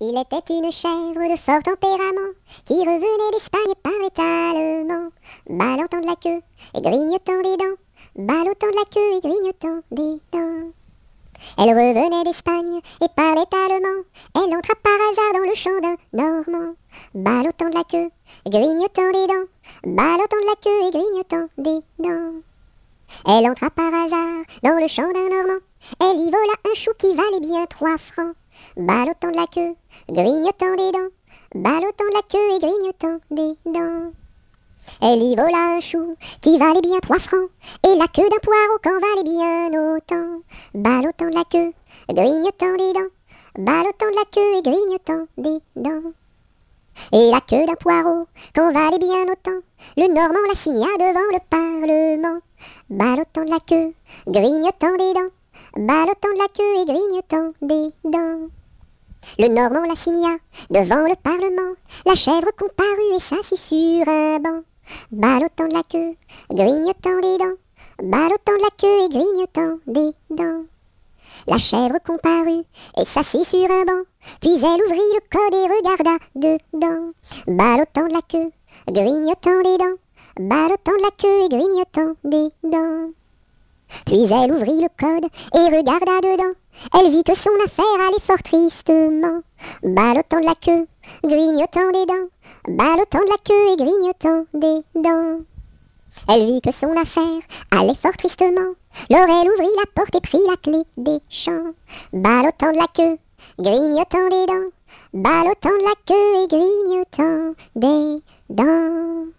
Il était une chèvre de fort tempérament qui revenait d'Espagne et parlait allemand, ballottant de la queue et grignotant des dents, ballottant de la queue et grignotant des dents. Elle revenait d'Espagne et parlait allemand, elle entra par hasard dans le champ d'un Normand, ballottant de la queue et grignotant des dents, ballottant de la queue et grignotant des dents. Elle entra par hasard dans le champ d'un Normand, elle y vola un chou qui valait bien 3 francs, ballottant de la queue, grignotant des dents, ballottant de la queue et grignotant des dents. Elle y vola un chou qui valait bien 3 francs, et la queue d'un poireau qu'en valait bien autant, ballottant de la queue, grignotant des dents, ballottant de la queue et grignotant des dents. Et la queue d'un poireau qu'en valait bien autant, le Normand la signa devant le Parlement, ballottant de la queue, grignotant des dents, ballottant de la queue et grignotant des dents. Le Normand la signa devant le Parlement, la chèvre comparut et s'assit sur un banc, ballottant de la queue, grignotant des dents, ballottant de la queue et grignotant des dents. La chèvre comparut et s'assit sur un banc, puis elle ouvrit le code et regarda dedans, ballottant de la queue, grignotant des dents, ballottant de la queue et grignotant des dents. Puis elle ouvrit le code et regarda dedans, elle vit que son affaire allait fort tristement, ballottant de la queue, grignotant des dents, ballottant de la queue et grignotant des dents. Elle vit que son affaire allait fort tristement, lors elle ouvrit la porte et prit la clé des champs, ballottant de la queue, grignotant des dents, ballottant de la queue et grignotant des dents.